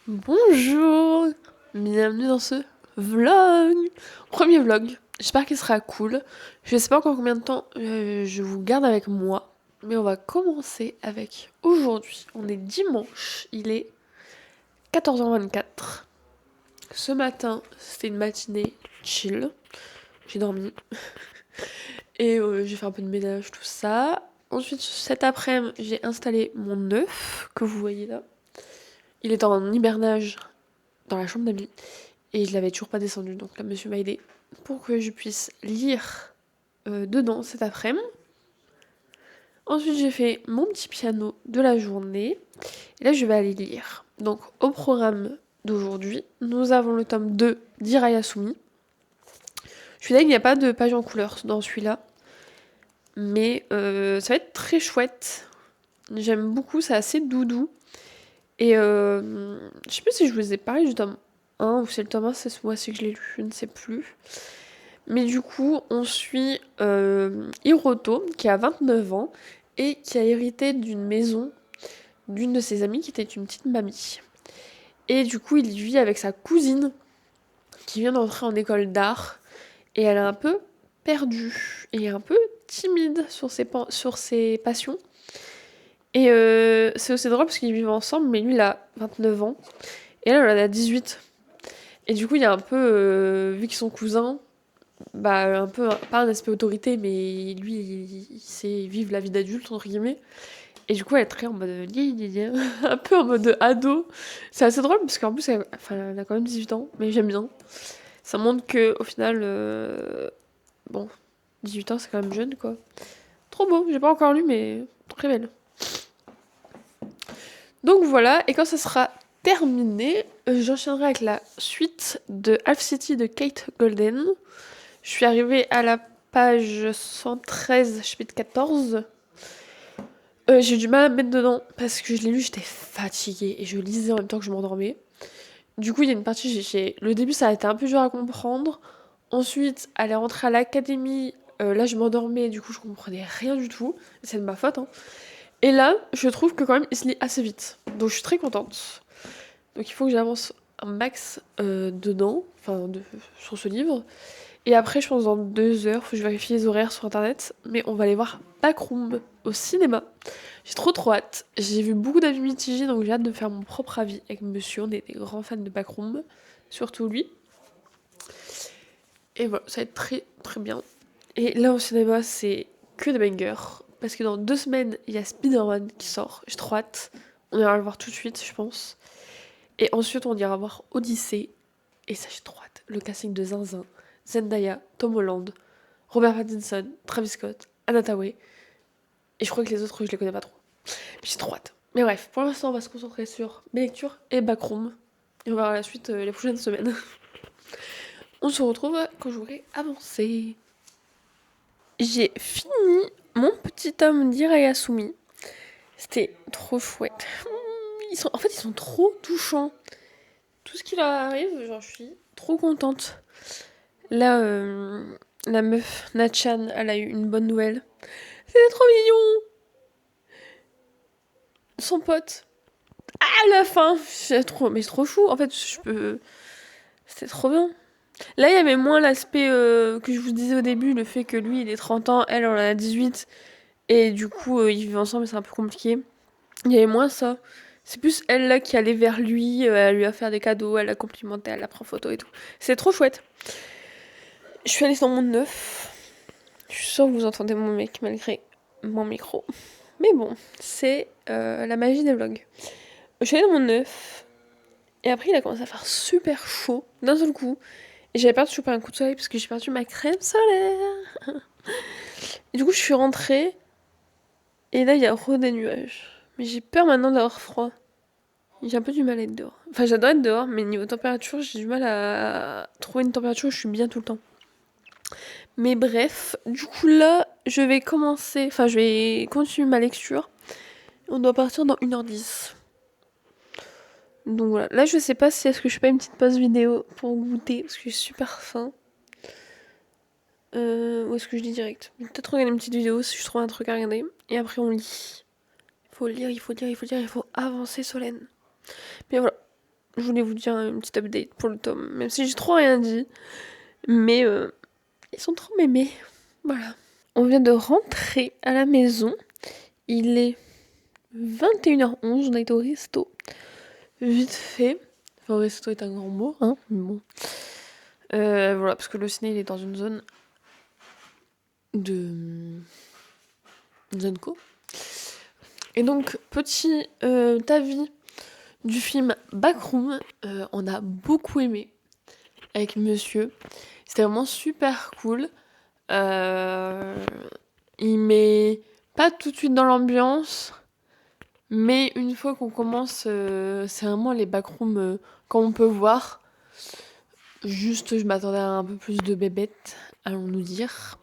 Bonjour, bienvenue dans ce vlog, premier vlog. J'espère qu'il sera cool. Je sais pas encore combien de temps je vous garde avec moi, mais on va commencer avec aujourd'hui. On est dimanche, il est 14h24. Ce matin, c'était une matinée chill. J'ai dormi et j'ai fait un peu de ménage, tout ça. Ensuite, cet après-midi, j'ai installé mon œuf que vous voyez là. Il est en hibernage dans la chambre d'amis. Et je l'avais toujours pas descendu, donc là, monsieur m'a aidé pour que je puisse lire dedans cet après-midi. Ensuite, j'ai fait mon petit piano de la journée. Et là, je vais aller lire. Donc, au programme d'aujourd'hui, nous avons le tome 2 d'Irayasumi. Je suis là, il n'y a pas de page en couleur dans celui-là. Mais ça va être très chouette. J'aime beaucoup, c'est assez doudou. Et je sais plus si je vous ai parlé du tome 1 ou c'est le tome 1, c'est ce mois-ci que je l'ai lu, je ne sais plus. Mais du coup, on suit Hiroto, qui a 29 ans, et qui a hérité d'une maison d'une de ses amies, qui était une petite mamie. Et du coup, il vit avec sa cousine, qui vient d'entrer en école d'art, et elle est un peu perdue, et un peu timide sur ses passions. Et c'est aussi drôle parce qu'ils vivent ensemble, mais lui, il a 29 ans, et elle, elle en a 18. Et du coup, il y a un peu, vu qu'ils sont cousins, bah un peu pas un aspect autorité, mais lui il sait vivre la vie d'adulte entre guillemets, et du coup elle est très en mode un peu en mode ado. C'est assez drôle parce qu'en plus elle a quand même 18 ans, mais j'aime bien, ça montre que au final bon, 18 ans c'est quand même jeune quoi. Trop beau, j'ai pas encore lu mais très belle. Donc voilà, et quand ça sera terminé, j'enchaînerai avec la suite de Half City de Kate Golden. Je suis arrivée à la page 113, chapitre 14. J'ai eu du mal à me mettre dedans parce que je l'ai lu, j'étais fatiguée et je lisais en même temps que je m'endormais. Du coup, il y a une partie, le début, ça a été un peu dur à comprendre. Ensuite, elle est rentrée à l'académie. Là, je m'endormais, du coup, je comprenais rien du tout. C'est de ma faute, hein. Et là, je trouve que quand même, il se lit assez vite. Donc, je suis très contente. Donc, il faut que j'avance un max dedans, sur ce livre. Et après, je pense dans 2 heures, faut que je vérifie les horaires sur internet, mais on va aller voir Backroom au cinéma. J'ai trop hâte. J'ai vu beaucoup d'avis mitigés, donc j'ai hâte de faire mon propre avis avec monsieur. On est des grands fans de Backroom, surtout lui. Et voilà, ça va être très bien. Et là au cinéma, c'est que des bangers, parce que dans 2 semaines, il y a Spider-Man qui sort. J'ai trop hâte. On ira le voir tout de suite, je pense. Et ensuite, on ira voir Odyssey. Et ça, j'ai trop hâte. Le casting de Zinzin, Zendaya, Tom Holland, Robert Pattinson, Travis Scott, Anna Tawai. Et je crois que les autres, je les connais pas trop. Mais j'ai trop hâte. Mais bref, pour l'instant, on va se concentrer sur mes lectures et Backroom. Et on verra la suite les prochaines semaines. On se retrouve quand j'aurai avancé. J'ai fini mon petit tome d'Irayasumi. C'était trop chouette. En fait, ils sont trop touchants. Tout ce qui leur arrive, genre, je suis trop contente. Là, la meuf, Nachan, elle a eu une bonne nouvelle. C'est trop mignon. Son pote, à la fin, mais c'est trop chou. En fait, c'était trop bien. Là, il y avait moins l'aspect que je vous disais au début, le fait que lui, il est 30 ans, elle, en a 18. Et du coup, ils vivent ensemble, et c'est un peu compliqué. Il y avait moins ça. C'est plus elle, là, qui allait vers lui, elle lui a fait des cadeaux, elle l'a complimenté, elle la prend photo et tout. C'est trop chouette. Je suis allée dans mon œuf. Je suis sûre que vous entendez mon mec malgré mon micro. Mais bon, c'est la magie des vlogs. Je suis allée dans mon œuf. Et après, il a commencé à faire super chaud d'un seul coup. Et j'avais peur de choper un coup de soleil parce que j'ai perdu ma crème solaire. Et du coup, je suis rentrée. Et là, il y a des nuages. Mais j'ai peur maintenant d'avoir froid. J'ai un peu du mal à être dehors. Enfin, j'adore être dehors, mais niveau température, j'ai du mal à trouver une température où je suis bien tout le temps. Mais bref, du coup là, je vais continuer ma lecture. On doit partir dans 1h10. Donc voilà, là je sais pas si est-ce que je fais pas une petite pause vidéo pour goûter, parce que j'ai super faim. Ou est-ce que je lis direct? Peut-être regarder une petite vidéo si je trouve un truc à regarder. Et après on lit. Il faut lire, il faut avancer Solène. Mais voilà, je voulais vous dire une petite update pour le tome, même si j'ai trop rien dit. Mais ils sont trop mémés. Voilà. On vient de rentrer à la maison. Il est 21h11, on a été au resto. Vite fait. Enfin, au resto est un grand mot, hein. Mais bon. Voilà, parce que le ciné, il est dans une zone co. Et donc, petit avis du film Backroom, on a beaucoup aimé avec monsieur. C'était vraiment super cool. Il met pas tout de suite dans l'ambiance, mais une fois qu'on commence, c'est vraiment les backrooms comme on peut voir. Juste, je m'attendais à un peu plus de bébêtes, allons-nous dire.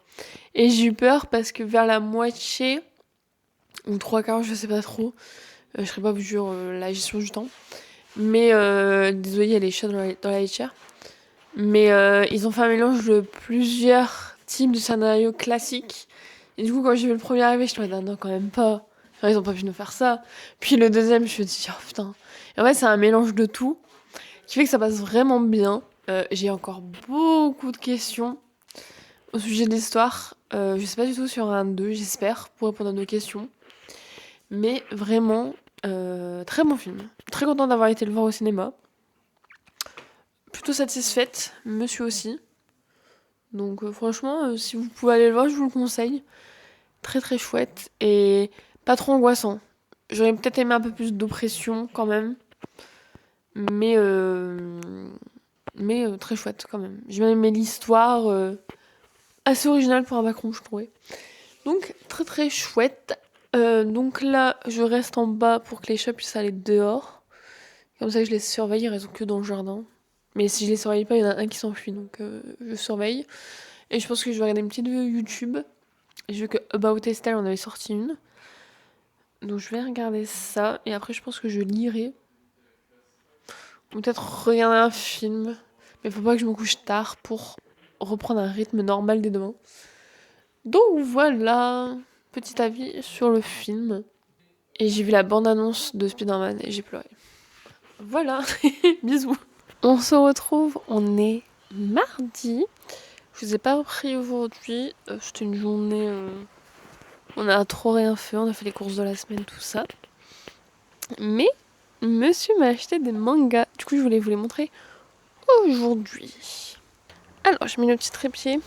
Et j'ai eu peur parce que vers la moitié, ou 3/4, je sais pas trop, je serais pas vous jure la gestion du temps. Mais désolé, il y a les chats dans la litière. Mais ils ont fait un mélange de plusieurs types de scénarios classiques. Et du coup, quand j'ai vu le premier arriver, je me suis dit, non, quand même pas. Enfin, ils ont pas pu nous faire ça. Puis le deuxième, je me suis dit, oh putain. Et en fait, c'est un mélange de tout qui fait que ça passe vraiment bien. J'ai encore beaucoup de questions au sujet de l'histoire. Je sais pas du tout sur un 2, j'espère, pour répondre à nos questions. Mais vraiment, très bon film. Très contente d'avoir été le voir au cinéma. Plutôt satisfaite, monsieur aussi. Donc franchement, si vous pouvez aller le voir, je vous le conseille. Très très chouette et pas trop angoissant. J'aurais peut-être aimé un peu plus d'oppression quand même. Mais très chouette quand même. J'ai bien aimé l'histoire. Assez originale pour un Macron, je trouvais. Donc très très chouette. Donc là, je reste en bas pour que les chats puissent aller dehors. Comme ça, je les surveille, ils restent que dans le jardin. Mais si je les surveille pas, il y en a un qui s'enfuit, donc je surveille. Et je pense que je vais regarder une petite vidéo YouTube. J'ai vu que About Estelle en avait sorti une. Donc je vais regarder ça. Et après, je pense que je lirai. Ou peut-être regarder un film. Mais faut pas que je me couche tard pour reprendre un rythme normal dès demain. Donc voilà, petit avis sur le film. Et j'ai vu la bande-annonce de Spider-Man et j'ai pleuré. Voilà, bisous. On se retrouve, on est mardi. Je vous ai pas repris aujourd'hui. C'était une journée. On a trop rien fait. On a fait les courses de la semaine, tout ça. Mais monsieur m'a acheté des mangas. Du coup, je voulais vous les montrer aujourd'hui. Alors, j'ai mis le petit trépied.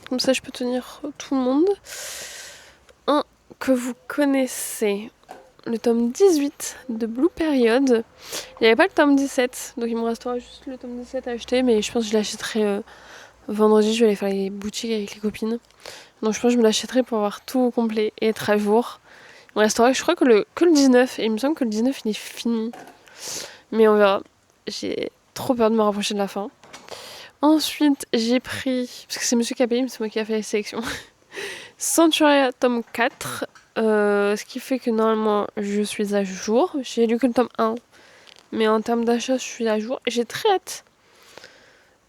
Comme ça, je peux tenir tout le monde. Un que vous connaissez. Le tome 18 de Blue Period. Il n'y avait pas le tome 17. Donc, il me restera juste le tome 17 à acheter. Mais je pense que je l'achèterai vendredi. Je vais aller faire les boutiques avec les copines. Donc, je pense que je me l'achèterai pour avoir tout au complet et être à jour. Il me restera, je crois que le 19. Et il me semble que le 19, il est fini. Mais on verra. J'ai trop peur de me rapprocher de la fin. Ensuite, j'ai pris, parce que c'est monsieur qui a payé, mais c'est moi qui a fait la sélection, Centuria tome 4. Ce qui fait que normalement, je suis à jour. J'ai lu que le tome 1. Mais en termes d'achat, je suis à jour. Et j'ai très hâte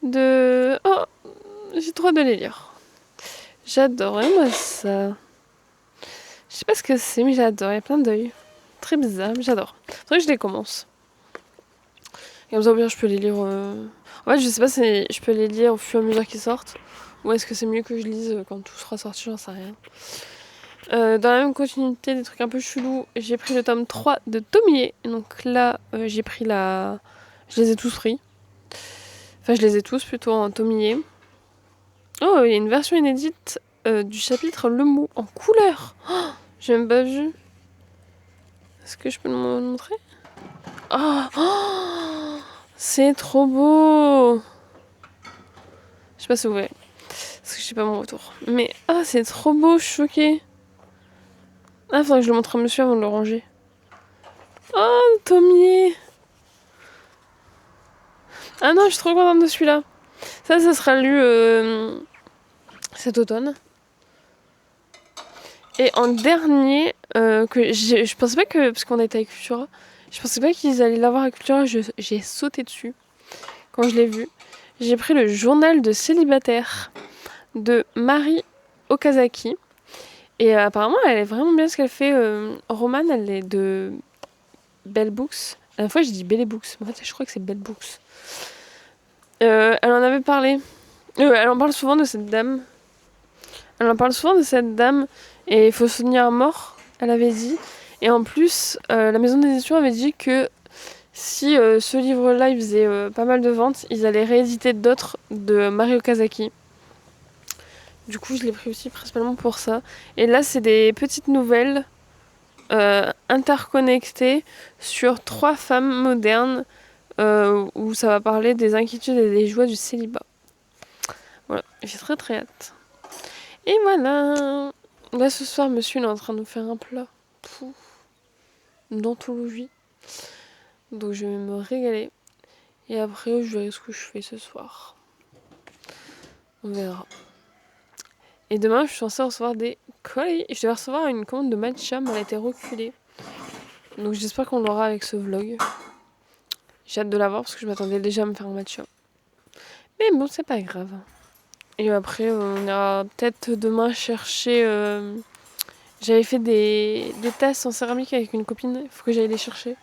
de... Oh, j'ai trop hâte de les lire. J'adore, moi ça. Je sais pas ce que c'est, mais j'adore. Il y a plein d'œils. Très bizarre, mais j'adore. C'est vrai que je les commence. Et comme ça, bien, je peux les lire... En fait, je sais pas si je peux les lire au fur et à mesure qu'ils sortent. Ou est-ce que c'est mieux que je lise quand tout sera sorti, j'en sais rien. Dans la même continuité, des trucs un peu chelous, j'ai pris le tome 3 de Tomie. Donc là, j'ai pris la... Je les ai tous pris. Enfin, je les ai tous plutôt en Tomie. Oh, il y a une version inédite du chapitre Le Mou en couleur. Oh, j'ai même pas vu. Est-ce que je peux le montrer? Oh, c'est trop beau. Je sais pas si vous voyez. Parce que je sais pas mon retour. Mais c'est trop beau, je suis choquée. Faudrait que je le montre à monsieur avant de le ranger. Oh, Tomie. Ah non, je suis trop contente de celui-là. Ça sera lu cet automne. Et en dernier, que je pensais pas que... Parce qu'on était avec Cultura. Je pensais pas qu'ils allaient l'avoir à Cultura. J'ai sauté dessus quand je l'ai vu. J'ai pris le journal de célibataire de Marie Okazaki. Et apparemment, elle est vraiment bien ce qu'elle fait. Romane, elle est de Bell Books. La fois, j'ai dit Belle Books. En fait, je crois que c'est Belle Books. Elle en avait parlé. Elle en parle souvent de cette dame. Et il faut se souvenir à mort, elle avait dit. Et en plus, la maison d'édition avait dit que si ce livre-là, il faisait pas mal de ventes, ils allaient rééditer d'autres de Mario Kazaki. Du coup, je l'ai pris aussi principalement pour ça. Et là, c'est des petites nouvelles interconnectées sur 3 femmes modernes où ça va parler des inquiétudes et des joies du célibat. Voilà, j'ai très très hâte. Et voilà. Là, ce soir, monsieur il est en train de nous faire un plat. Pouf. D'anthologie. Donc, je vais me régaler. Et après, je verrai ce que je fais ce soir. On verra. Et demain, je suis censée recevoir des colis. Je devais recevoir une commande de matcha, mais elle a été reculée. Donc, j'espère qu'on l'aura avec ce vlog. J'ai hâte de l'avoir parce que je m'attendais déjà à me faire un matcha. Mais bon, c'est pas grave. Et après, on ira peut-être demain chercher... J'avais fait des tasses en céramique avec une copine. Il faut que j'aille les chercher.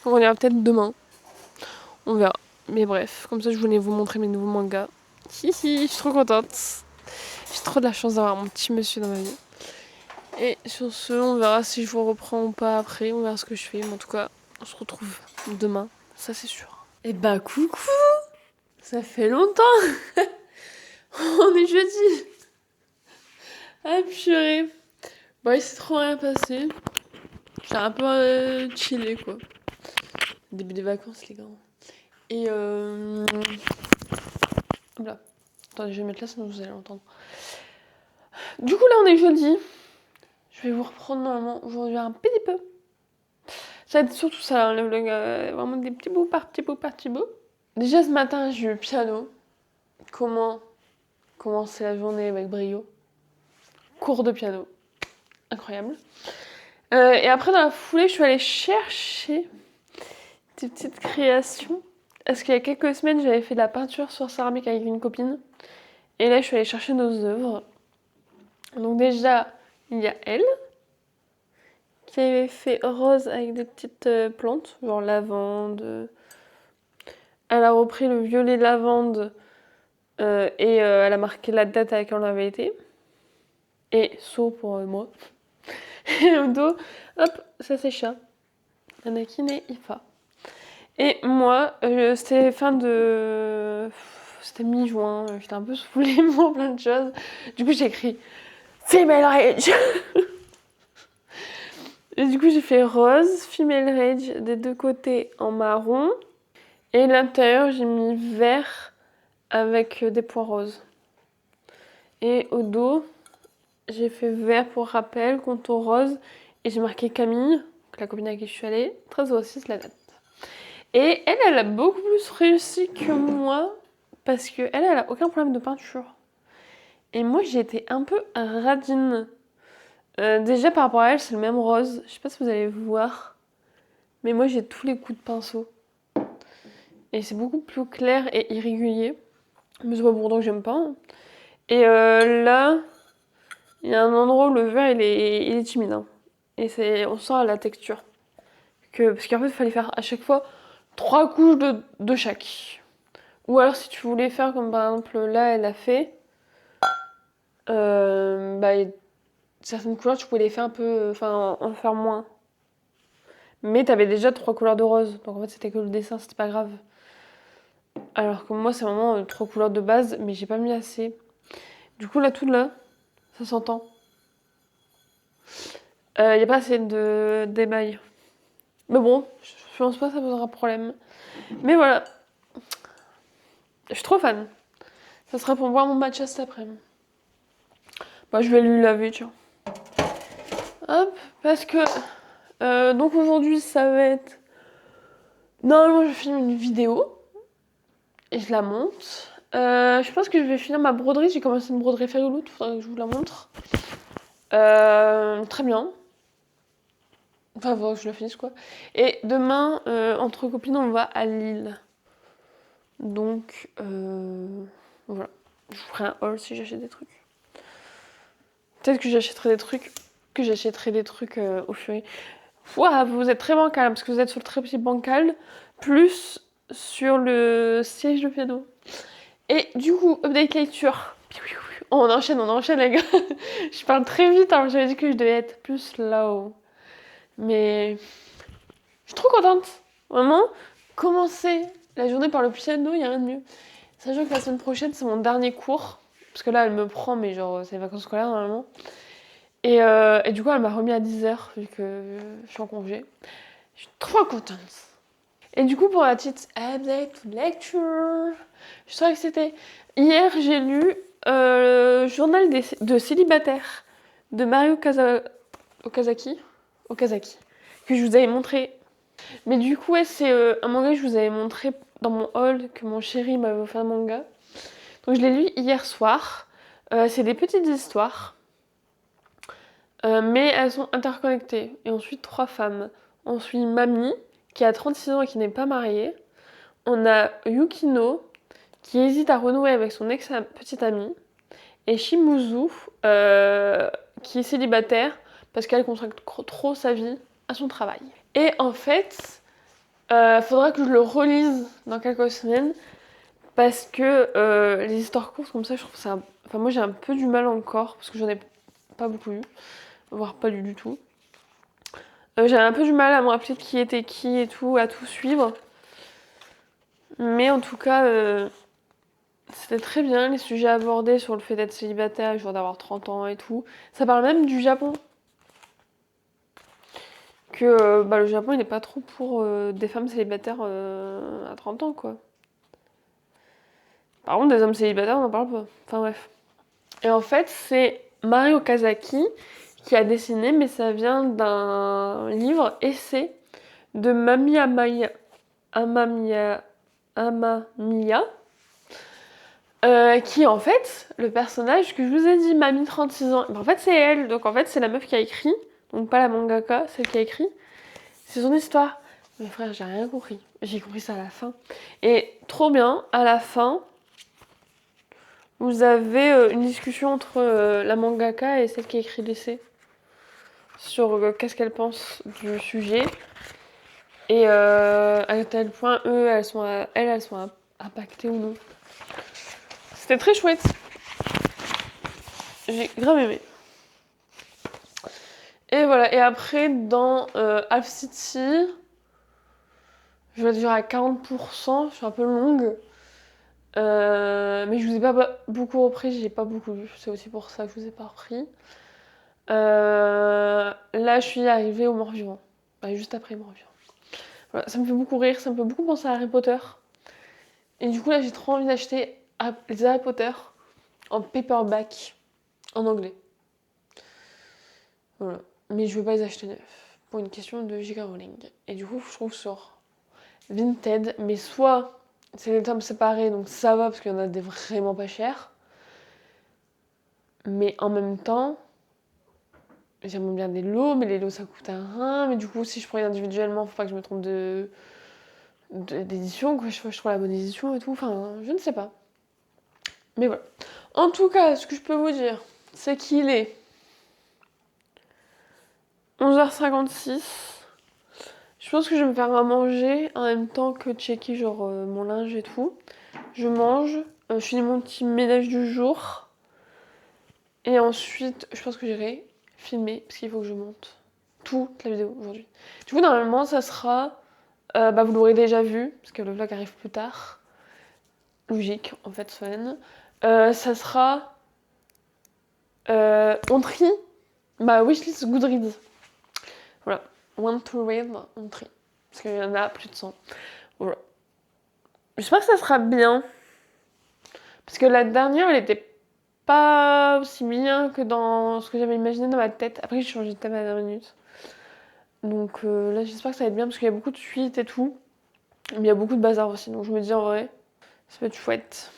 Donc on ira peut-être demain. On verra. Mais bref, comme ça je voulais vous montrer mes nouveaux mangas. Hihi, je suis trop contente. J'ai trop de la chance d'avoir mon petit monsieur dans ma vie. Et sur ce, on verra si je vous reprends ou pas après. On verra ce que je fais. Mais en tout cas, on se retrouve demain. Ça c'est sûr. Et bah coucou. Ça fait longtemps. On est jeudi. Ah purée. Bah il s'est trop rien passé. J'ai un peu chillé quoi. Début des vacances les gars. Et Voilà. Attendez, je vais mettre là sinon vous allez l'entendre. Du coup là on est jeudi. Je vais vous reprendre normalement aujourd'hui un petit peu. Ça va être surtout ça, hein, le vlog. Vraiment des petits bouts par petits bouts par petits bouts. Déjà ce matin j'ai eu le piano. Comment commencer la journée avec brio. Cours de piano. Incroyable. Et après dans la foulée je suis allée chercher des petites créations. Parce qu'il y a quelques semaines j'avais fait de la peinture sur céramique avec une copine. Et là je suis allée chercher nos œuvres. Donc déjà il y a elle. Qui avait fait rose avec des petites plantes, genre lavande. Elle a repris le violet lavande et elle a marqué la date à laquelle on avait été. Et saut pour moi. Et au dos, hop, ça c'est chat. Anakin et Ifa. Et moi, c'était C'était mi-juin, j'étais un peu saoulée pour plein de choses. Du coup, j'ai écrit Female Rage. Et du coup, j'ai fait rose, Female Rage des deux côtés en marron. Et l'intérieur, j'ai mis vert avec des pois roses. Et au dos, j'ai fait vert pour rappel, contour rose. Et j'ai marqué Camille, la copine avec qui je suis allée, 13/06 la date. Et elle a beaucoup plus réussi que moi, parce qu'elle a aucun problème de peinture. Et moi, j'ai été un peu radine. Déjà, par rapport à elle, c'est le même rose. Je sais pas si vous allez voir. Mais moi, j'ai tous les coups de pinceau. Et c'est beaucoup plus clair et irrégulier. Mais c'est pas pour autant que j'aime pas. Hein. Et là, il y a un endroit où le vert il est timide. Hein. Et on sent la texture. Parce qu'en fait, il fallait faire à chaque fois 3 couches de chaque. Ou alors, si tu voulais faire comme par exemple là, elle a fait. Certaines couleurs, tu pouvais les faire un peu. Enfin, en faire moins. Mais t'avais déjà 3 couleurs de rose. Donc en fait, c'était que le dessin, c'était pas grave. Alors que moi, c'est vraiment 3 couleurs de base, mais j'ai pas mis assez. Du coup, là, tout là, ça s'entend. Y a pas assez d'émail. Mais bon, je pense pas que ça posera problème. Mais voilà. Je suis trop fan. Ça sera pour boire mon matcha cet après-midi. Bah, je vais lui laver, tiens. Hop, parce que... donc aujourd'hui, ça va être... Normalement, je filme une vidéo. Et je la monte. Je pense que je vais finir ma broderie. J'ai commencé une broderie Fairyloot. Faudrait que je vous la montre. Très bien. Enfin, faut que je la finisse, quoi. Et demain, entre copines, on va à Lille. Donc, voilà. Je vous ferai un haul si j'achète des trucs. Peut-être que j'achèterai des trucs. Au Fury. Ouah, vous êtes très bancal, parce que vous êtes sur le très petit bancal, plus sur le siège de piano. Et du coup, update lecture. On enchaîne les gars. Je parle très vite, alors j'avais dit que je devais être plus là-haut. Mais je suis trop contente. Vraiment, commencer la journée par le piano, il n'y a rien de mieux. Sachant que la semaine prochaine, c'est mon dernier cours. Parce que là, elle me prend, mais genre, c'est les vacances scolaires normalement. Et du coup, elle m'a remis à 10h, vu que je suis en congé. Je suis trop contente. Et du coup, pour la petite update lecture, je suis trop excitée. Hier, j'ai lu le journal de célibataire de Mario Okazaki, que je vous avais montré. Mais du coup, ouais, c'est un manga que je vous avais montré dans mon haul, que mon chéri m'avait offert un manga. Donc je l'ai lu hier soir. C'est des petites histoires, mais elles sont interconnectées. Et on suit 3 femmes. On suit Mami, qui a 36 ans et qui n'est pas mariée. On a Yukino, qui hésite à renouer avec son ex-petite amie. Et Shimizu, qui est célibataire parce qu'elle consacre trop sa vie à son travail. Et en fait, faudra que je le relise dans quelques semaines parce que les histoires courtes comme ça, je trouve ça. Enfin, moi j'ai un peu du mal encore parce que j'en ai pas beaucoup lu, voire pas lu du tout. J'ai un peu du mal à me rappeler qui était qui et tout, à tout suivre. Mais en tout cas, c'était très bien les sujets abordés sur le fait d'être célibataire, genre d'avoir 30 ans et tout. Ça parle même du Japon. Que le Japon il n'est pas trop pour des femmes célibataires à 30 ans quoi. Par contre, des hommes célibataires, on n'en parle pas. Enfin bref. Et en fait, c'est Mari Okazaki qui a dessiné, mais ça vient d'un livre essai de Mami Amamiya, qui est en fait le personnage que je vous ai dit, Mami 36 ans. Ben, en fait, c'est elle. Donc en fait, c'est la meuf qui a écrit, donc pas la mangaka, celle qui a écrit. C'est son histoire. Mais frère, j'ai rien compris. J'ai compris ça à la fin. Et trop bien, à la fin, vous avez une discussion entre la mangaka et celle qui a écrit l'essai sur qu'est-ce qu'elle pense du sujet. Et à tel point, elles sont impactées ou non. C'était très chouette. J'ai grave aimé. Et voilà. Et après, dans Half City, je vais dire à 40%, je suis un peu longue. Mais je vous ai pas beaucoup repris, j'ai pas beaucoup lu. C'est aussi pour ça que je vous ai pas repris. Là, je suis arrivée au mort-vivant. Bah, juste après mort-vivant. Voilà, ça me fait beaucoup rire, ça me fait beaucoup penser à Harry Potter. Et du coup, là, j'ai trop envie d'acheter les Harry Potter en paperback, en anglais. Voilà. Mais je veux pas les acheter neufs, pour une question de J.K. Rowling. Et du coup, je trouve sur Vinted, mais soit c'est des tomes séparés, donc ça va, parce qu'il y en a des vraiment pas chers. Mais en même temps, j'aime bien des lots, mais les lots ça coûte un rein. Mais du coup, si je prends individuellement, faut pas que je me trompe d'édition, quoi. Je trouve la bonne édition et tout. Enfin, je ne sais pas. Mais voilà. En tout cas, ce que je peux vous dire, c'est qu'il est 11h56. Je pense que je vais me faire à manger en même temps que checker genre mon linge et tout. Je mange, je finis mon petit ménage du jour. Et ensuite, je pense que j'irai filmer, parce qu'il faut que je monte toute la vidéo aujourd'hui. Du coup, normalement, ça sera... vous l'aurez déjà vu, parce que le vlog arrive plus tard. Logique, en fait, semaine. Ça sera... on trie ma wishlist Goodreads. Voilà. Want to read, on trie. Parce qu'il y en a plus de 100. Voilà. J'espère que ça sera bien. Parce que la dernière, elle était pas aussi bien que dans ce que j'avais imaginé dans ma tête. Après, j'ai changé de thème à la dernière minute. Donc là, j'espère que ça va être bien parce qu'il y a beaucoup de suites et tout. Mais il y a beaucoup de bazar aussi. Donc je me dis en vrai, ça peut être chouette.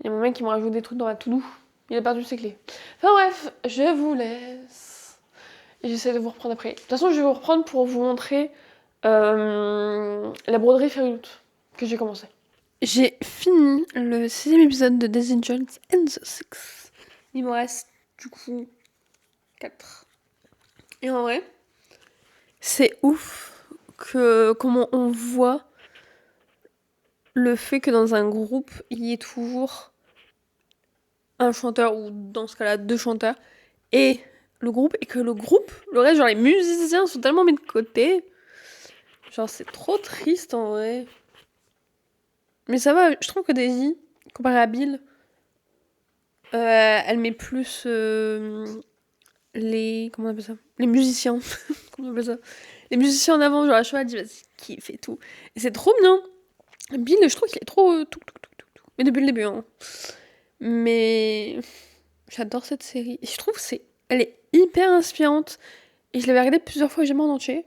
Il y a mon mec qui me rajoute des trucs dans la to-do. Il a perdu ses clés. Enfin bref, je vous laisse. Et j'essaie de vous reprendre après. De toute façon, je vais vous reprendre pour vous montrer la broderie Fairy que j'ai commencé. J'ai fini le 6e épisode de Daisy Jones and the Six. Il me reste du coup 4. Et en vrai, C'est ouf comment on voit le fait que dans un groupe, il y ait toujours un chanteur ou dans ce cas-là 2 chanteurs et le groupe et que le reste, genre les musiciens sont tellement mis de côté. Genre c'est trop triste en vrai. Mais ça va, je trouve que Daisy, comparé à Bill, elle met plus comment on appelle ça? Les musiciens. Comment on appelle ça? Les musiciens en avant, genre à chaque fois, elle dit vas-y, kiffe et tout. Et c'est trop bien. Bill, je trouve qu'il est trop tout. Mais depuis le début, hein. Mais j'adore cette série. Et je trouve que elle est hyper inspirante. Et je l'avais regardée plusieurs fois, jamais en entier.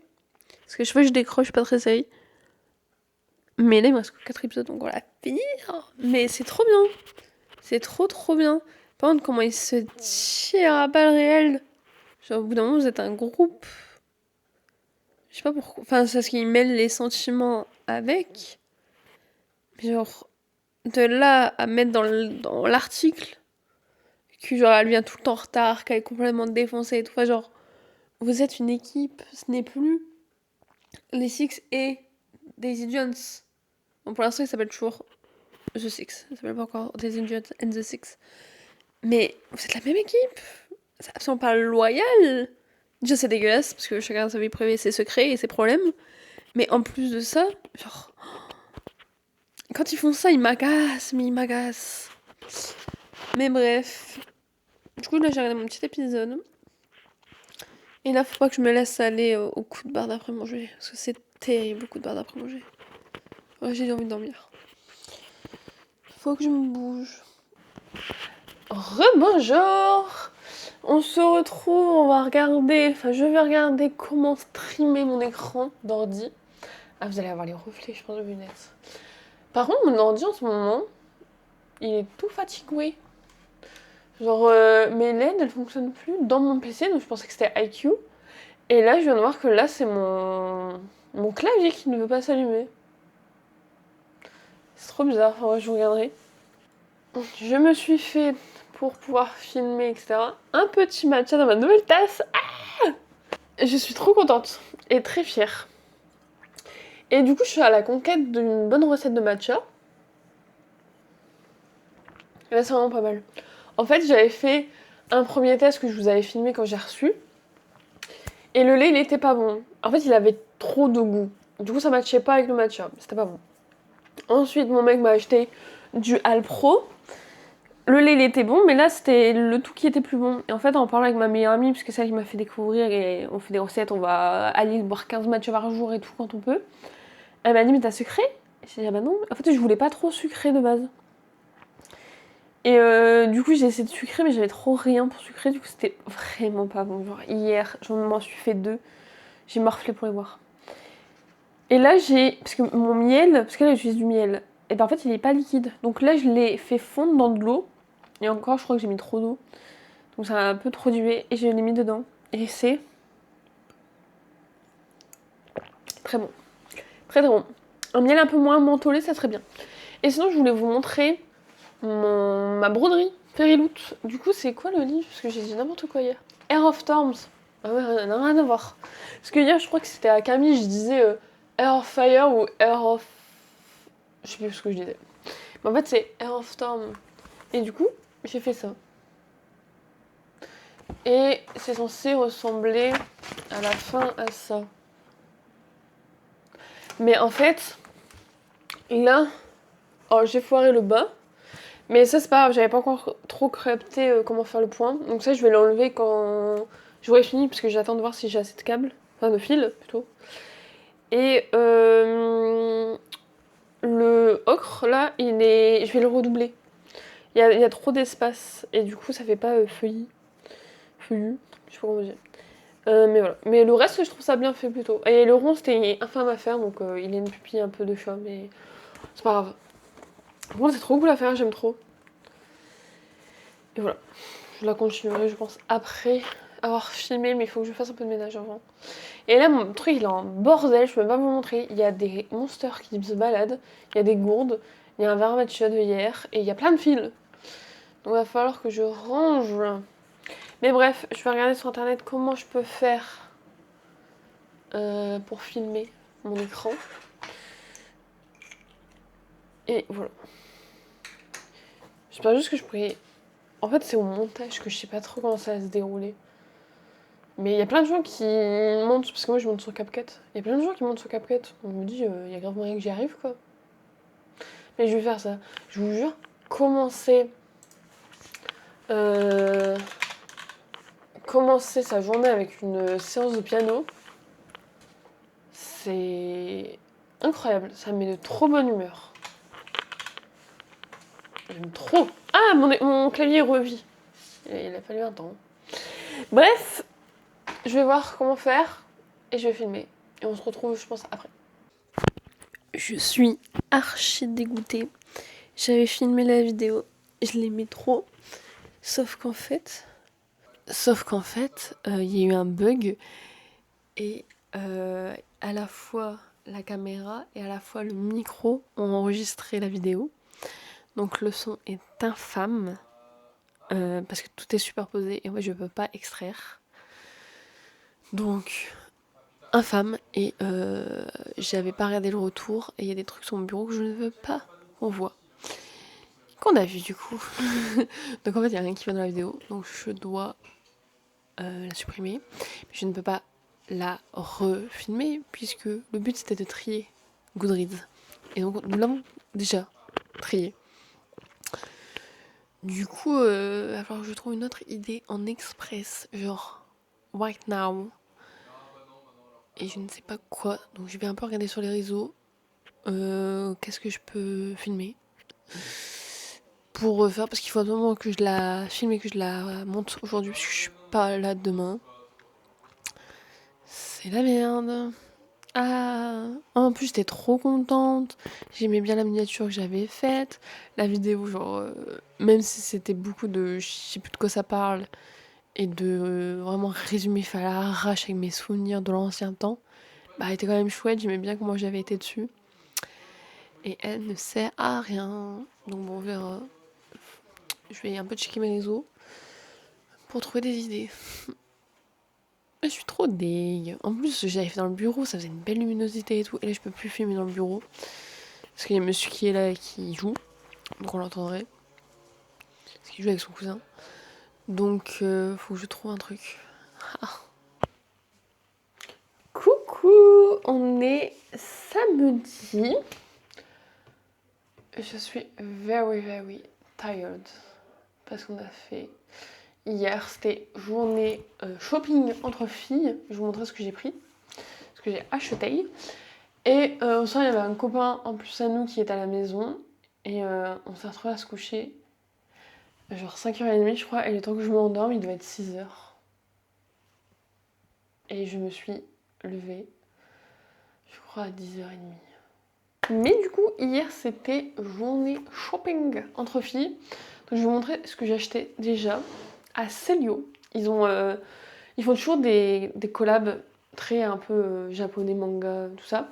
Parce que je fois que je décroche, pas très série. Mais là, il me reste que 4 épisodes, donc on va la finir. Mais c'est trop bien. C'est trop bien. Par contre, comment ils se tirent à balles réelles. Genre, au bout d'un moment, vous êtes un groupe. Je sais pas pourquoi. Enfin, c'est parce qu'ils mêlent les sentiments avec. Mais genre, de là à mettre dans l'article que genre elle vient tout le temps en retard, qu'elle est complètement défoncée et tout. Enfin, genre, vous êtes une équipe, ce n'est plus les Six et Daisy Jones. Bon, pour l'instant, il s'appelle toujours The Six. Ça s'appelle pas encore Daisy Jones and the Six. Mais vous êtes la même équipe. C'est absolument pas loyal. Déjà, c'est dégueulasse parce que chacun a sa vie privée, ses secrets et ses problèmes. Mais en plus de ça, genre, quand ils font ça, ils m'agacent, mais ils m'agacent. Mais bref. Du coup, là, j'ai regardé mon petit épisode. Et là, faut pas que je me laisse aller au coup de barre d'après-manger. Parce que c'est terrible, au coup de barre d'après-manger. Ouais, j'ai envie de dormir. Faut que je me bouge. Rebonjour! On se retrouve, on va regarder... Enfin, je vais regarder comment streamer mon écran d'ordi. Ah, vous allez avoir les reflets, je pense, de lunettes. Par contre, mon ordi, en ce moment, il est tout fatigué. Genre, mes LED, elles fonctionnent plus dans mon PC, donc je pensais que c'était iQ. Et là, je viens de voir que là, c'est mon clavier qui ne veut pas s'allumer. C'est trop bizarre, enfin, ouais, je vous regarderai. Je me suis fait, pour pouvoir filmer, etc., un petit matcha dans ma nouvelle tasse. Ah, je suis trop contente et très fière. Et du coup, je suis à la conquête d'une bonne recette de matcha. Et là, c'est vraiment pas mal. En fait, j'avais fait un premier test que je vous avais filmé quand j'ai reçu. Et le lait, il était pas bon. En fait, il avait trop de goût. Du coup, ça matchait pas avec le matcha. C'était pas bon. Ensuite, mon mec m'a acheté du Alpro. Le lait, il était bon, mais là, c'était le tout qui était plus bon. Et en fait, en parlant avec ma meilleure amie, puisque c'est elle qui m'a fait découvrir, et on fait des recettes, on va aller boire 15 matchs par jour et tout quand on peut. Elle m'a dit, mais t'as sucré? J'ai dit, ah bah non. En fait, je voulais pas trop sucrer de base. Et du coup, j'ai essayé de sucrer, mais j'avais trop rien pour sucrer. Du coup, c'était vraiment pas bon. Genre, hier, j'en m'en suis fait 2. J'ai morflé pour les boire. Et là, parce que mon miel, parce qu'elle utilise du miel, et ben en fait, il est pas liquide. Donc là, je l'ai fait fondre dans de l'eau. Et encore, je crois que j'ai mis trop d'eau. Donc ça a un peu trop dilué. Et je l'ai mis dedans. Et c'est très bon. Très très bon. Un miel un peu moins mentholé, ça serait bien. Et sinon, je voulais vous montrer ma broderie Fairyloot. Du coup, c'est quoi le livre? Parce que j'ai dit n'importe quoi hier. Air of Storms. Ah ouais, rien à voir. Parce que hier, je crois que c'était à Camille, je disais Air of Fire ou Air of... Je sais plus ce que je disais. Mais en fait, c'est Air of Storm. Et du coup, j'ai fait ça. Et c'est censé ressembler à la fin à ça. Mais en fait, là, j'ai foiré le bas. Mais ça, c'est pas grave, j'avais pas encore trop capté comment faire le point. Donc ça, je vais l'enlever quand j'aurai fini, parce que j'attends de voir si j'ai assez de câbles. Enfin, de fil, plutôt. Et le ocre, là, je vais le redoubler. Il y a trop d'espace, et du coup, ça fait pas feuillu. Feuillu, je sais pas comment dire. Mais voilà. Mais le reste, je trouve ça bien fait plutôt. Et le rond, c'était infâme à faire, donc il a une pupille un peu de chat, mais c'est pas grave. Bon, c'est trop cool à faire, j'aime trop. Et voilà. Je la continuerai, je pense, après avoir filmé, mais il faut que je fasse un peu de ménage avant. Et là, mon truc, il est en bordel, je peux pas vous montrer. Il y a des monsters qui se baladent, il y a des gourdes, il y a un verre matcha de hier, et il y a plein de fils. Donc il va falloir que je range. Mais bref, je vais regarder sur internet comment je peux faire pour filmer mon écran. Et voilà. J'espère juste que je pourrais... En fait, c'est au montage que je sais pas trop comment ça va se dérouler. Mais il y a plein de gens qui montent, parce que moi je monte sur CapCut. Il y a plein de gens qui montent sur CapCut. On me dit, il y a grave moyen que j'y arrive, quoi. Mais je vais faire ça. Je vous jure, commencer... commencer sa journée avec une séance de piano, c'est incroyable. Ça me met de trop bonne humeur. J'aime trop. Ah, mon clavier revit. Il a fallu un temps. Bref, je vais voir comment faire et je vais filmer. Et on se retrouve, je pense, après. Je suis archi dégoûtée. J'avais filmé la vidéo, je l'aimais trop. Sauf qu'en fait, il y a eu un bug et à la fois la caméra et à la fois le micro ont enregistré la vidéo. Donc le son est infâme parce que tout est superposé et moi je peux pas extraire. Donc infâme et j'avais pas regardé le retour et il y a des trucs sur mon bureau que je ne veux pas qu'on voit. Qu'on a vu du coup. Donc en fait il n'y a rien qui va dans la vidéo donc je dois la supprimer. Mais je ne peux pas la refilmer puisque le but c'était de trier Goodreads. Et donc nous l'avons déjà trié. Du coup, il va falloir que je trouve une autre idée en express, genre right now. Et je ne sais pas quoi, donc je vais un peu regarder sur les réseaux. Qu'est-ce que je peux filmer pour refaire, parce qu'il faut absolument que je la filme et que je la monte aujourd'hui, parce que je suis pas là demain. C'est la merde. Ah, en plus j'étais trop contente. J'aimais bien la miniature que j'avais faite. La vidéo, genre, même si c'était beaucoup de je sais plus de quoi ça parle, et de vraiment résumer à l'arrache avec mes souvenirs de l'ancien temps, bah elle était quand même chouette, j'aimais bien comment j'avais été dessus. Et elle ne sert à rien. Donc bon, on verra. Je vais un peu checker mes réseaux pour trouver des idées. Je suis trop deg. En plus, j'avais fait dans le bureau, ça faisait une belle luminosité et tout. Et là, je peux plus filmer dans le bureau. Parce qu'il y a monsieur qui est là et qui joue. Donc on l'entendrait. Parce qu'il joue avec son cousin. Donc, faut que je trouve un truc. Ah. Coucou, on est samedi. Je suis very tired. Parce qu'on a fait... Hier, c'était journée shopping entre filles. Je vous montrerai ce que j'ai pris. Ce que j'ai acheté. Et au soir, il y avait un copain en plus à nous qui est à la maison. Et on s'est retrouvés à se coucher. Genre 5h30, je crois. Et le temps que je m'endorme, il devait être 6h. Et je me suis levée, je crois, à 10h30. Mais du coup, hier, c'était journée shopping entre filles. Donc, je vais vous montrer ce que j'ai acheté déjà à Celio. Ils font toujours des collabs très un peu japonais, manga, tout ça,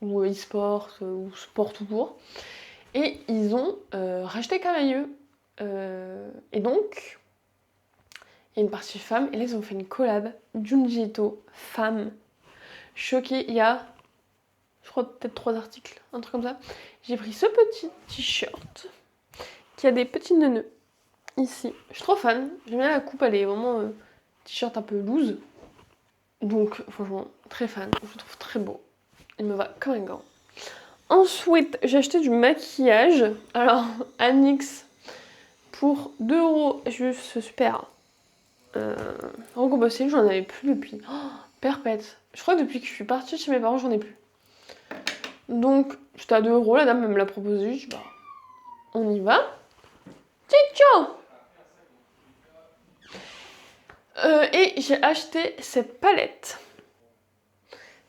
ou e-sport, ou sport tout court. Et ils ont racheté Camailleux. Et donc, il y a une partie femme, et là, ils ont fait une collab Junji Ito, femme. Choquée, il y a, je crois, peut-être 3 articles, un truc comme ça. J'ai pris ce petit t-shirt qui a des petits nœuds ici. Je suis trop fan, j'aime bien la coupe, elle est vraiment t-shirt un peu loose. Donc, franchement, très fan, je le trouve très beau. Il me va comme un gant. Ensuite, j'ai acheté du maquillage. Alors, Anix pour 2€, juste super. Recomposté, j'en avais plus depuis. Oh, perpète. Je crois que depuis que je suis partie chez mes parents, j'en ai plus. Donc, c'était à 2€, la dame me l'a proposé. Je dis, bah, on y va. Tchitcho. Et j'ai acheté cette palette.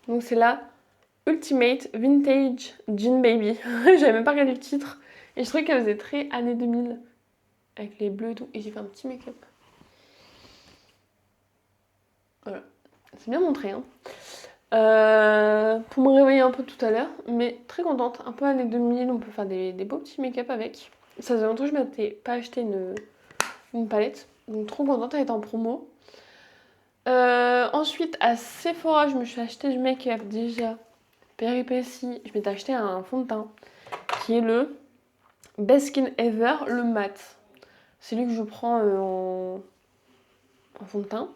Donc, c'est la Ultimate Vintage Jean Baby. J'avais même pas regardé le titre. Et je trouvais qu'elle faisait très années 2000. Avec les bleus et tout. Et j'ai fait un petit make-up. Voilà. C'est bien montré, hein. Pour me réveiller un peu tout à l'heure, mais très contente, un peu années 2000, on peut faire des beaux petits make-up avec. Ça faisait longtemps que je m'étais pas acheté une palette, donc trop contente, elle est en promo. Ensuite, à Sephora, je me suis acheté du make-up déjà. Péripétie, je m'étais acheté un fond de teint qui est le Best Skin Ever, le mat. C'est lui que je prends en fond de teint.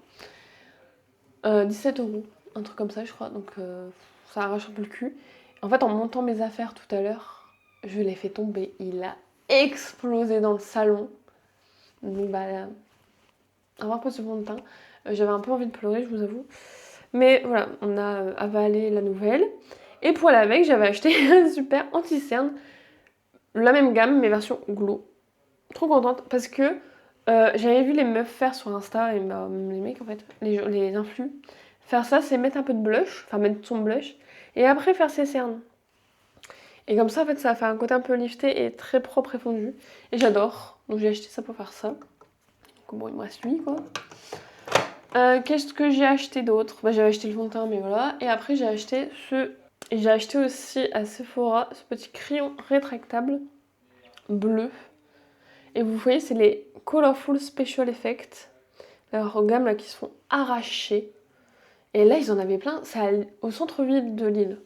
17 €, un truc comme ça, je crois. Donc ça arrache un peu le cul. En fait, en montant mes affaires tout à l'heure, je l'ai fait tomber. Il a explosé dans le salon. Donc bah, avoir pas ce fond de teint. J'avais un peu envie de pleurer, je vous avoue. Mais voilà, on a avalé la nouvelle. Et pour la veille, j'avais acheté un super anti-cerne. La même gamme, mais version glow. Trop contente parce que j'avais vu les meufs faire sur Insta, et bah, même les mecs en fait, les influx. Faire ça, c'est mettre un peu de blush, enfin mettre son blush, et après faire ses cernes. Et comme ça, en fait, ça fait un côté un peu lifté et très propre et fondu. Et j'adore. Donc j'ai acheté ça pour faire ça. Donc bon, il me reste lui, quoi. Qu'est-ce que j'ai acheté d'autre? Bah, j'avais acheté le fond de teint, mais voilà. Et après, j'ai acheté ce... Et j'ai acheté aussi à Sephora ce petit crayon rétractable bleu. Et vous voyez, c'est les Colorful Special Effects. Leur gamme là qui se font arracher. Et là, ils en avaient plein. C'est au centre-ville de Lille.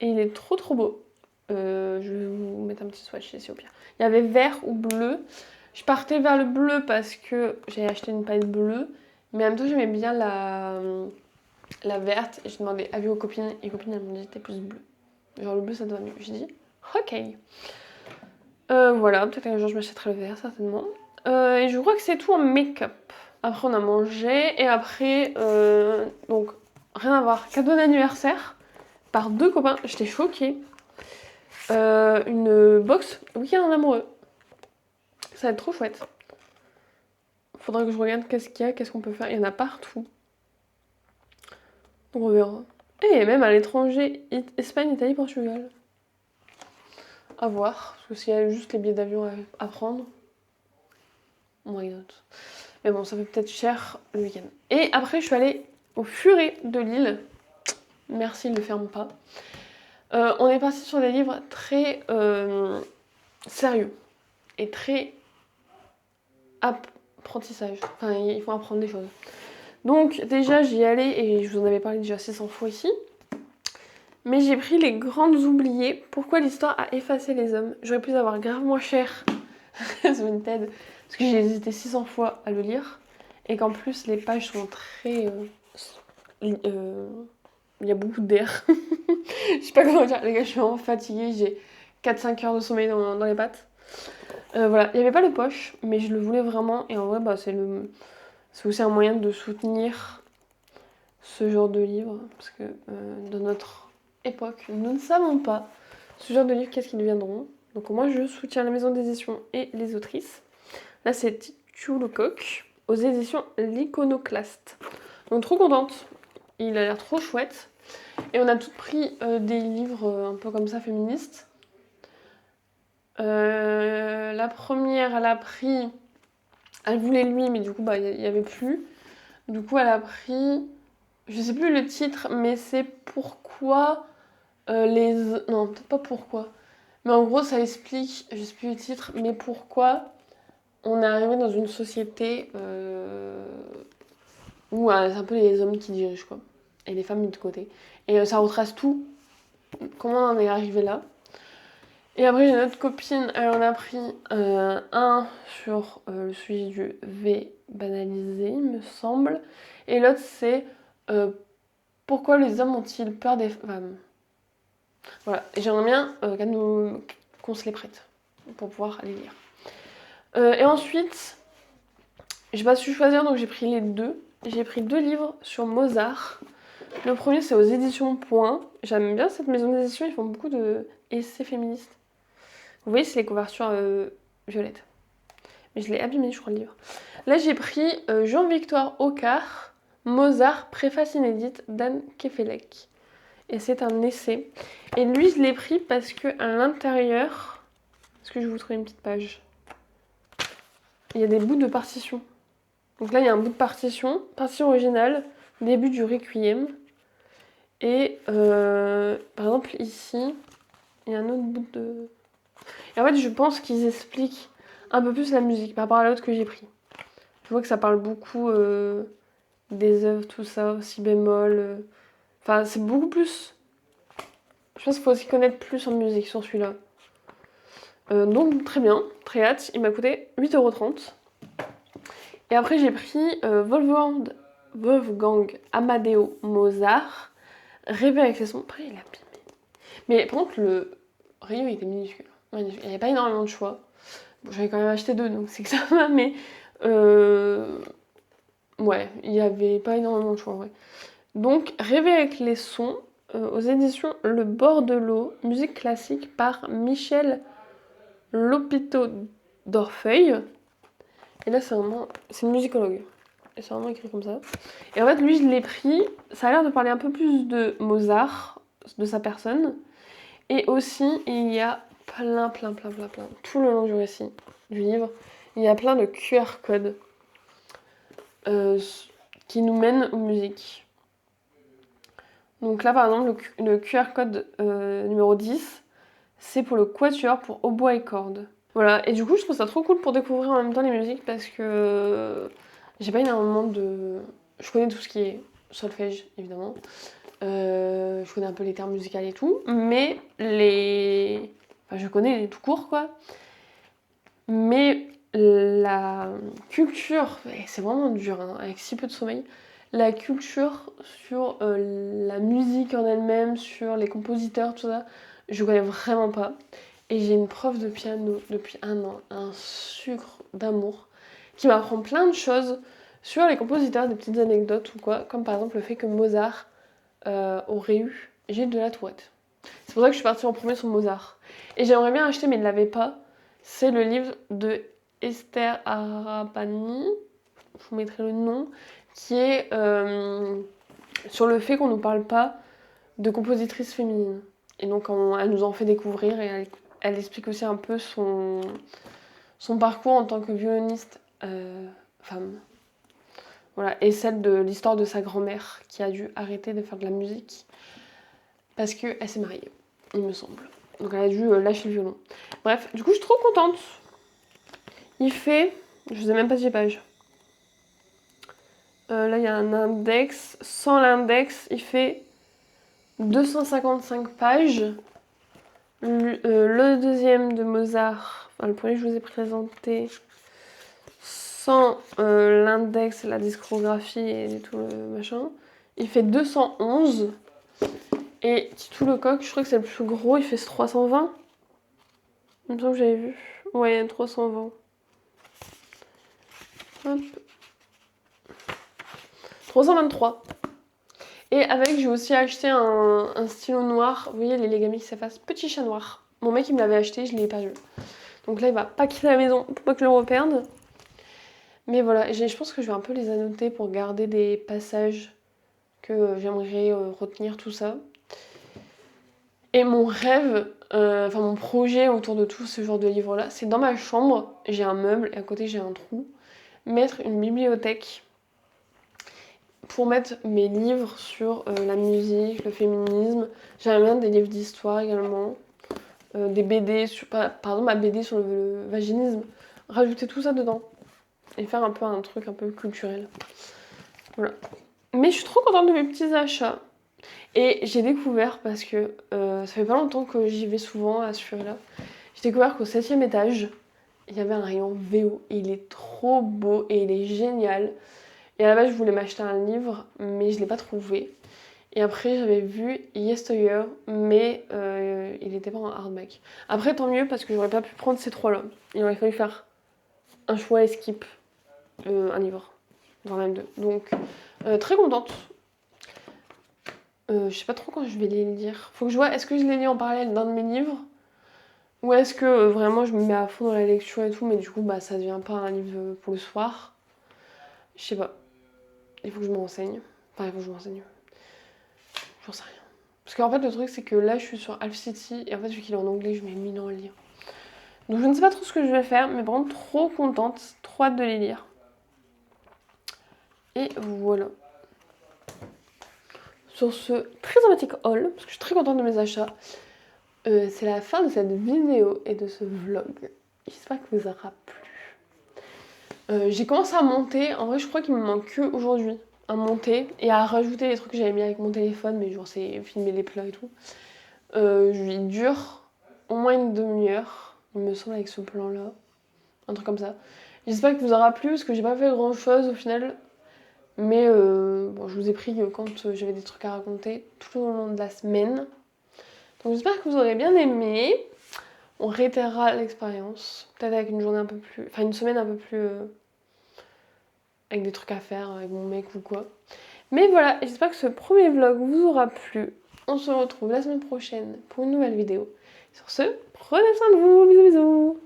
Et il est trop trop beau. Je vais vous mettre un petit swatch ici au pire. Il y avait vert ou bleu. Je partais vers le bleu parce que j'ai acheté une palette bleue. Mais en même temps, j'aimais bien la verte. Et j'ai demandé avis aux copines. Et les copines, elles m'ont dit t'es plus bleu. Genre le bleu, ça te va mieux. J'ai dit ok. Voilà, peut-être qu'un jour je m'achèterai le vert, certainement. Et je crois que c'est tout en make-up. Après, on a mangé. Et après, donc, rien à voir. Cadeau d'anniversaire par 2 copains. J'étais choquée. Une box Week-end en amoureux. Ça va être trop chouette. Faudra que je regarde qu'est-ce qu'il y a, qu'est-ce qu'on peut faire. Il y en a partout. Donc on verra. Et même à l'étranger, Espagne, Italie, Portugal. À voir. Parce que s'il y a juste les billets d'avion à prendre, why not. Mais bon, ça fait peut-être cher le week-end. Et après, je suis allée au Furet de Lille. Merci, il ne ferme pas. On est parti sur des livres très sérieux et très apprentissage. Enfin, il faut apprendre des choses. Donc, déjà, j'y allais et je vous en avais parlé déjà 600 fois ici. Mais j'ai pris Les Grandes Oubliées. Pourquoi l'histoire a effacé les hommes. J'aurais pu avoir grave moins cher sur Vinted parce que j'ai hésité 600 fois à le lire. Et qu'en plus, les pages sont très... il y a beaucoup d'air. Je sais pas comment dire. Les gars, je suis vraiment fatiguée. J'ai 4-5 heures de sommeil dans les pattes. Voilà. Il n'y avait pas de poche, mais je le voulais vraiment. Et en vrai, bah, c'est aussi un moyen de soutenir ce genre de livre. Parce que dans notre époque, nous ne savons pas ce genre de livres, qu'est-ce qu'ils deviendront. Donc moi, je soutiens la maison d'édition et les autrices. Là, c'est Titu Lecoq aux éditions L'Iconoclaste. Donc trop contente. Il a l'air trop chouette. Et on a toutes pris des livres un peu comme ça, féministes. La première, elle a pris... Elle voulait lui, mais du coup, bah, il n'y avait plus. Du coup, elle a pris... Je sais plus le titre, mais c'est pourquoi les... Non, peut-être pas pourquoi. Mais en gros, ça explique, je sais plus le titre, mais pourquoi on est arrivé dans une société où c'est un peu les hommes qui dirigent, quoi. Et les femmes mis de côté. Et ça retrace tout, comment on en est arrivé là. Et après, j'ai notre copine, elle en a pris un sur le sujet du V banalisé, il me semble. Et l'autre, c'est pourquoi les hommes ont-ils peur des femmes. Voilà, et j'aimerais bien qu'on se les prête pour pouvoir les lire. Et ensuite, j'ai pas su choisir, donc j'ai pris les deux. J'ai pris 2 livres sur Mozart. Le premier, c'est aux éditions Point. J'aime bien cette maison d'édition, ils font beaucoup d'essais féministes. Vous voyez, c'est les couvertures violettes. Mais je l'ai abîmé, je crois, le livre. Là, j'ai pris Jean-Victor Ocard, Mozart, préface inédite d'Anne Kefelec. Et c'est un essai. Et lui, je l'ai pris parce que à l'intérieur... Est-ce que je vais vous trouver une petite page? Il y a des bouts de partition. Donc là, il y a un bout de partition originale, début du Requiem. Et par exemple, ici, il y a un autre bout de... Et en fait, je pense qu'ils expliquent un peu plus la musique par rapport à l'autre que j'ai pris. Je vois que ça parle beaucoup des œuvres, tout ça, si bémol. Enfin, c'est beaucoup plus. Je pense qu'il faut aussi connaître plus en musique sur celui-là. Donc, très bien, très hâte. Il m'a coûté 8,30 €. Et après, j'ai pris Wolfgang Amadeo Mozart, Rêver avec les sons. Après, il a abîmé. Mais par contre, le rayon il était minuscule. Magnifique. Il n'y avait pas énormément de choix. Bon, j'avais quand même acheté 2, donc c'est que ça va, mais. Ouais, il n'y avait pas énormément de choix, ouais. Donc, Rêver avec les sons, aux éditions Le Bord de l'eau, musique classique par Michel Lopito d'Orfeuille. Et là, c'est une musicologue. Et c'est vraiment écrit comme ça. Et en fait, lui, je l'ai pris. Ça a l'air de parler un peu plus de Mozart, de sa personne. Et aussi, il y a plein, tout le long du récit, du livre, il y a plein de QR codes qui nous mènent aux musiques. Donc là, par exemple, le QR code numéro 10, c'est pour le quatuor pour hautbois et cordes. Voilà, et du coup, je trouve ça trop cool pour découvrir en même temps les musiques parce que j'ai pas énormément de... Je connais tout ce qui est solfège, évidemment. Je connais un peu les termes musicaux et tout, mais Enfin, je connais les tout court, quoi. Mais la culture, c'est vraiment dur, hein, avec si peu de sommeil, la culture sur la musique en elle-même, sur les compositeurs, tout ça, je connais vraiment pas. Et j'ai une prof de piano depuis 1 an, un sucre d'amour, qui m'apprend plein de choses sur les compositeurs, des petites anecdotes ou quoi, comme par exemple le fait que Mozart aurait eu Gilles de la Tourette. C'est pour ça que je suis partie en premier sur Mozart. Et j'aimerais bien acheter, mais je ne l'avais pas. C'est le livre de Esther Arapani, je vous mettrai le nom, qui est sur le fait qu'on ne nous parle pas de compositrices féminines. Et donc elle nous en fait découvrir et elle explique aussi un peu son parcours en tant que violoniste femme. Voilà. Et celle de l'histoire de sa grand-mère qui a dû arrêter de faire de la musique parce qu'elle s'est mariée, il me semble. Donc elle a dû lâcher le violon. Bref, du coup je suis trop contente. Il fait, je sais même pas si j'ai page. Là il y a un index. Sans l'index, il fait 255 pages. Le deuxième de Mozart, enfin le premier que je vous ai présenté, sans l'index, la discographie et tout le machin, il fait 211. Et Titou Lecoq, je crois que c'est le plus gros, il fait 320. Il me semble que j'avais vu. Ouais, 320. Hop. 323. Et avec, j'ai aussi acheté un stylo noir. Vous voyez les Legami qui s'effacent. Petit chat noir. Mon mec, il me l'avait acheté, je ne l'ai pas vu. Donc là, il va pas quitter la maison pour pas que je le reperde. Mais voilà, je pense que je vais un peu les annoter pour garder des passages que j'aimerais retenir, tout ça. Et mon rêve, enfin mon projet autour de tout ce genre de livre-là, c'est dans ma chambre, j'ai un meuble et à côté j'ai un trou, mettre une bibliothèque pour mettre mes livres sur la musique, le féminisme. J'aimerais bien des livres d'histoire également, des BD, par exemple ma BD sur le vaginisme, rajouter tout ça dedans et faire un peu un truc un peu culturel. Voilà. Mais je suis trop contente de mes petits achats. Et j'ai découvert, parce que ça fait pas longtemps que j'y vais souvent à ce furet-là, j'ai découvert qu'au 7e étage, il y avait un rayon VO. Et il est trop beau et il est génial. Et à la base, je voulais m'acheter un livre, mais je l'ai pas trouvé. Et après, j'avais vu Yesteryear, mais il n'était pas en hardback. Après, tant mieux, parce que j'aurais pas pu prendre ces trois-là. Il aurait fallu faire un choix et skip un livre, voire même deux. Donc, très contente. Je sais pas trop quand je vais les lire. Faut que je vois, est-ce que je les lis en parallèle d'un de mes livres ou est-ce que vraiment je me mets à fond dans la lecture et tout, mais du coup bah ça devient pas un livre pour le soir. Je sais pas. Il faut que je me renseigne. Enfin, il faut que je me renseigne. J'en sais rien. Parce qu'en fait le truc c'est que là je suis sur Half City et en fait vu qu'il est en anglais je mets 1000 ans à le lire. Donc je ne sais pas trop ce que je vais faire, mais par contre trop contente, trop hâte de les lire. Et voilà. Sur ce très sympathique haul, parce que je suis très contente de mes achats, c'est la fin de cette vidéo et de ce vlog. J'espère que vous aura plu. J'ai commencé à monter, en vrai je crois qu'il me manque que aujourd'hui à monter et à rajouter les trucs que j'avais mis avec mon téléphone, mais genre c'est filmer les plats et tout. Il dure au moins une demi-heure, il me semble, avec ce plan-là. Un truc comme ça. J'espère qu'il vous aura plu parce que j'ai pas fait grand chose au final. Mais bon, je vous ai pris quand j'avais des trucs à raconter tout au long de la semaine. Donc j'espère que vous aurez bien aimé. On réitérera l'expérience. Peut-être avec une journée un peu plus. Enfin, une semaine un peu plus. Avec des trucs à faire avec mon mec ou quoi. Mais voilà, j'espère que ce premier vlog vous aura plu. On se retrouve la semaine prochaine pour une nouvelle vidéo. Sur ce, prenez soin de vous. Bisous bisous.